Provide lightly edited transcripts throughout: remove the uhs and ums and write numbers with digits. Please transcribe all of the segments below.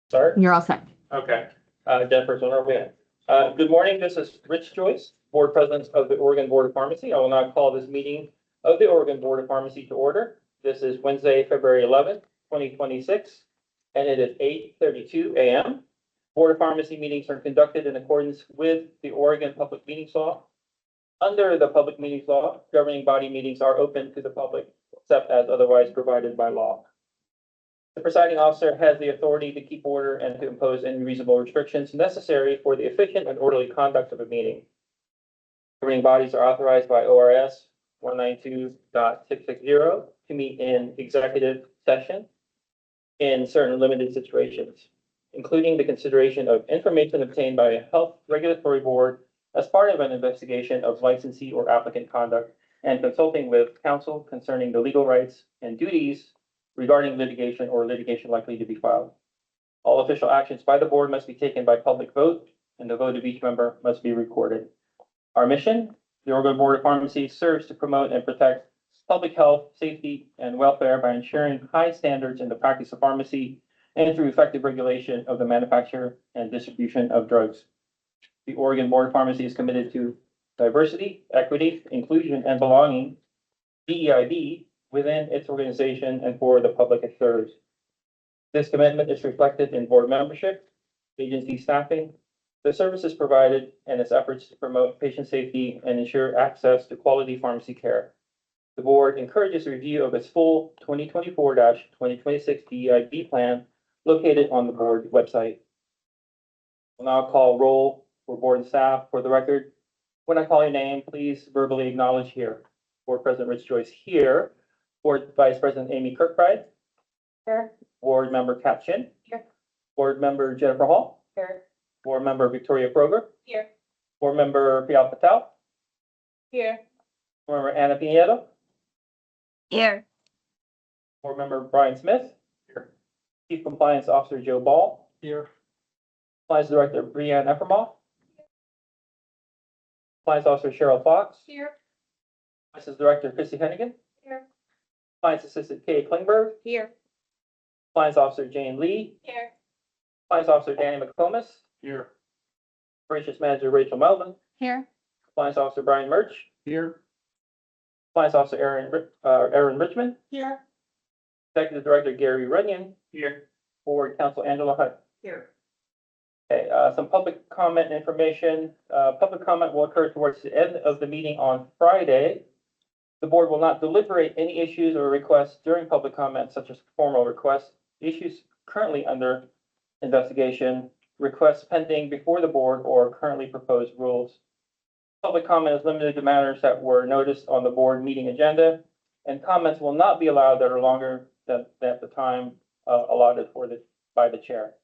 Start? You're all set. Okay. Jennifer's on her way. Good morning. This is Rich Joyce, Board President of the Oregon Board of Pharmacy. I will now call this meeting of the Oregon Board of Pharmacy to order. This is Wednesday, February 11th, 2026, and it is 8:32 a.m. Board of Pharmacy meetings are conducted in accordance with the Oregon Public Meetings Law. Under the Public Meetings Law, governing body meetings are open to the public, except as otherwise provided by law. The presiding officer has the authority to keep order and to impose any reasonable restrictions necessary for the efficient and orderly conduct of a meeting. Governing bodies are authorized by ORS 192.660 to meet in executive session in certain limited situations, including the consideration of information obtained by a health regulatory board as part of an investigation of licensee or applicant conduct and consulting with counsel concerning the legal rights and duties regarding litigation or litigation likely to be filed. All official actions by the board must be taken by public vote, and the vote of each member must be recorded. Our mission: the Oregon Board of Pharmacy serves to promote and protect public health, safety, and welfare by ensuring high standards in the practice of pharmacy and through effective regulation of the manufacture and distribution of drugs. The Oregon Board of Pharmacy is committed to diversity, equity, inclusion, and belonging, DEIB, within its organization and for the public it serves. This commitment is reflected in board membership, agency staffing, the services provided, and its efforts to promote patient safety and ensure access to quality pharmacy care. The board encourages review of its full 2024-2026 DEIB plan located on the board website. We'll now call roll for board and staff. For the record, when I call your name, please verbally acknowledge here. Board President Rich Joyce here. Board Vice President Amy Kirkbride. Here. Board Member Kat Chin. Here. Board Member Jennifer Hall. Here. Board Member Victoria Kroger. Here. Board Member Priyal Patel. Here. Board Member Anna Pinedo. Here. Board Member Brian Smith. Here. Chief Compliance Officer Joe Ball. Here. Compliance Director Brianne Effermoff. Compliance Officer Cheryl Fox. Here. Compliance Director Chrissy Hennigan. Here. Compliance Assistant Kay Klingberg. Here. Compliance Officer Jane Lee. Here. Compliance Officer Danny McComas. Here. Operations Manager Rachel Melvin. Here. Compliance Officer Brian Murch. Here. Compliance Officer Aaron Richmond. Here. Executive Director Gary Runyon. Here. Board Counsel Angela Hutt. Here. Okay, some public comment information. Public comment will occur towards the end of the meeting on Friday. The board will not deliberate any issues or requests during public comment, such as formal requests, issues currently under investigation, requests pending before the board, or currently proposed rules. Public comment is limited to matters that were noticed on the board meeting agenda, and comments will not be allowed that are longer than the time allotted by the chair.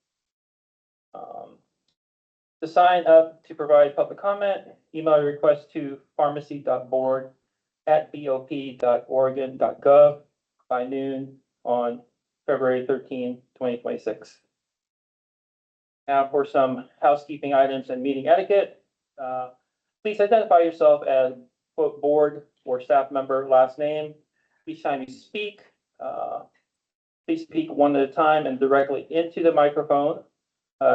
To sign up to provide public comment, email your request to pharmacy.board@bop.oregon.gov by noon on February 13, 2026. Now for some housekeeping items and meeting etiquette. Please identify yourself as quote board or staff member, last name. Each time you speak, please speak one at a time and directly into the microphone.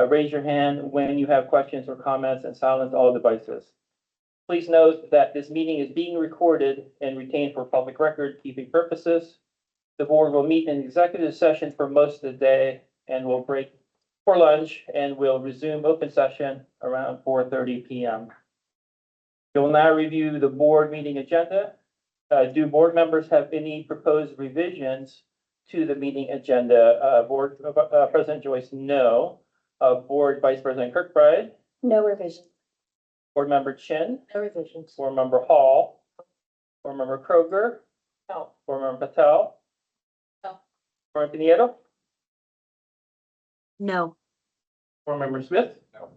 Raise your hand when you have questions or comments and silence all devices. Please note that this meeting is being recorded and retained for public record keeping purposes. The board will meet in executive session for most of the day and will break for lunch and will resume open session around 4:30 p.m. You'll now review the board meeting agenda. Do board members have any proposed revisions to the meeting agenda? Board President Joyce, no. Board Vice President Kirkbride. No revisions. Board Member Chin. No revisions. Board Member Hall. Board Member Kroger. No. Board Member Patel. No. Board Member Pinedo. No. Board Member Smith. No.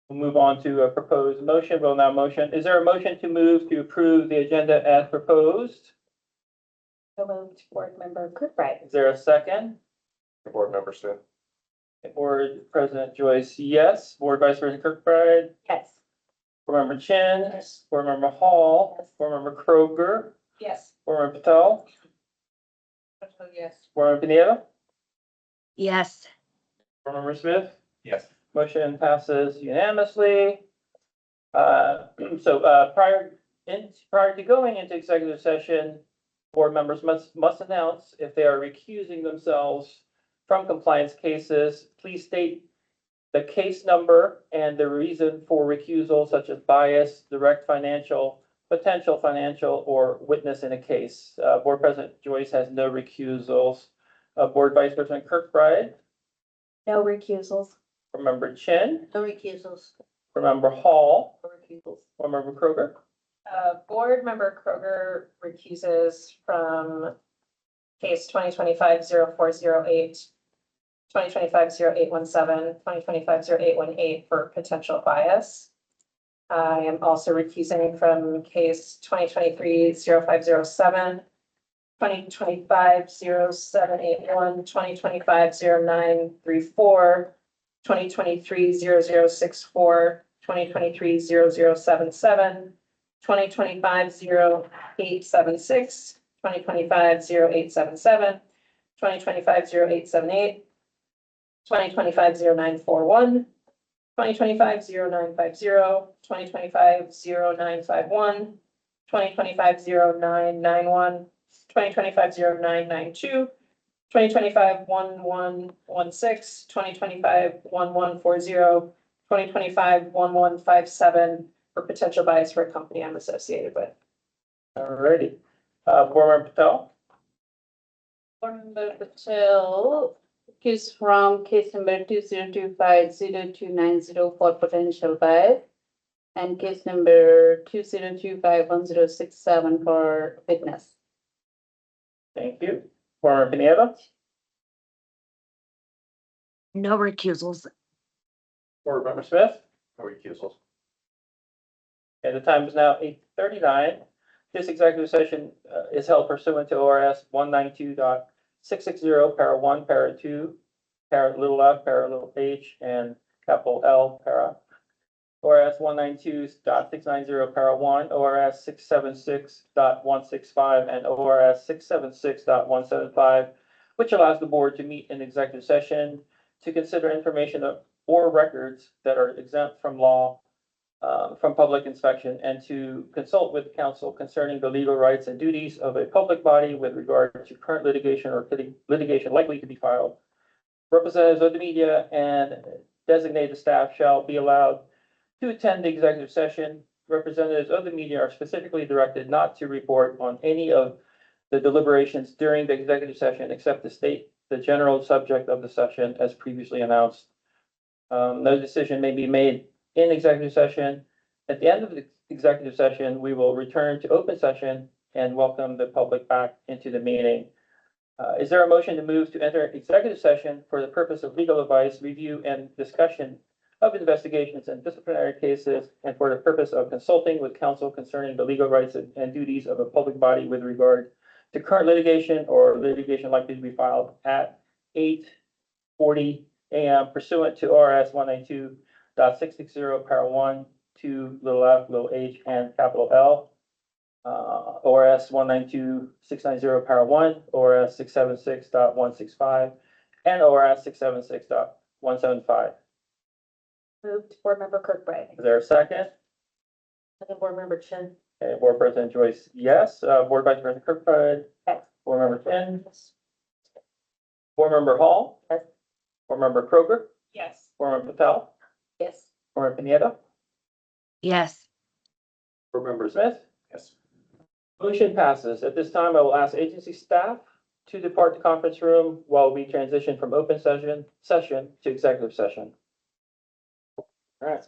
We'll move on to a proposed motion. We'll now motion. Is there a motion to move to approve the agenda as proposed? So moved. Board Member Kirkbride. Is there a second? Board Member Smith. Board President Joyce, yes. Board Vice President Kirkbride. Yes. Board Member Chin. Yes. Board Member Hall. Yes. Board Member Kroger. Yes. Board Member Patel. Oh, yes. Board Member Pineda, Yes. Board Member Smith, Yes. motion passes unanimously. Prior to going into executive session, board members must announce if they are recusing themselves from compliance cases. Please state the case number and the reason for recusal, such as bias, direct financial, potential financial, or witness in a case. Board President Joyce has no recusals. Board Vice President Kirkbride, No recusals. Board Member Chin, No recusals. Board Member Hall, No recusals. Board Member Kroger. Board member Kroger recuses from case 2025-0408, 2025-0817, 2025-0818 for potential bias. I am also recusing from case 2023-0507, 2025-0781, 2025-0934, 2023-0064, 2023-0077, 2025-0876, 2025-0877, 2025-0878, 2025-0941, 2025-0950, 2025-0951, 2025-0991, 2025-0992, 2025-1116, 2025-1140, 2025-1157 for potential bias for a company I'm associated with. Alrighty. Board Member Patel, Board Member Patel is from case number 2025-0290 for potential bias and case number 2025-1067 for witness. thank you. Board Member Pineda, No recusals. Board Member Smith, No recusals. and the time is now 8:39. This executive session is held pursuant to ORS 192.660, para 1, para 2, para little f, para little h, and capital L, para. ORS 192.690, para 1, ORS 676.165, and ORS 676.175, which allows the board to meet in executive session to consider information or records that are exempt from law, from public inspection, and to consult with counsel concerning the legal rights and duties of a public body with regard to current litigation or litigation likely to be filed. Representatives of the media and designated staff shall be allowed to attend the executive session. Representatives of the media are specifically directed not to report on any of the deliberations during the executive session except to state the general subject of the session as previously announced. No decision may be made in executive session. At the end of the executive session, we will return to open session and welcome the public back into the meeting. Is there a motion to move to enter executive session for the purpose of legal advice, review, and discussion of investigations and disciplinary cases, and for the purpose of consulting with counsel concerning the legal rights and duties of a public body with regard to current litigation or litigation likely to be filed at 8:40 a.m. pursuant to ORS 192.660, para 1, 2, little f, little h, and capital L. ORS 192.690, para 1, ORS 676.165, and ORS 676.175. Moved. Board Member Kirkbride. Is there a second? Second, Board Member Chin. Okay, Board President Joyce, yes. Board Vice President Kirkbride. Yes. Board Member Chin. Board Member Hall. Yes. Board Member Kroger. Yes. Board Member Patel. Yes. Board Member Pineda. Yes. Board Member Smith. Yes. Motion passes. At this time, I will ask agency staff to depart the conference room while we transition from open session to executive session. All right.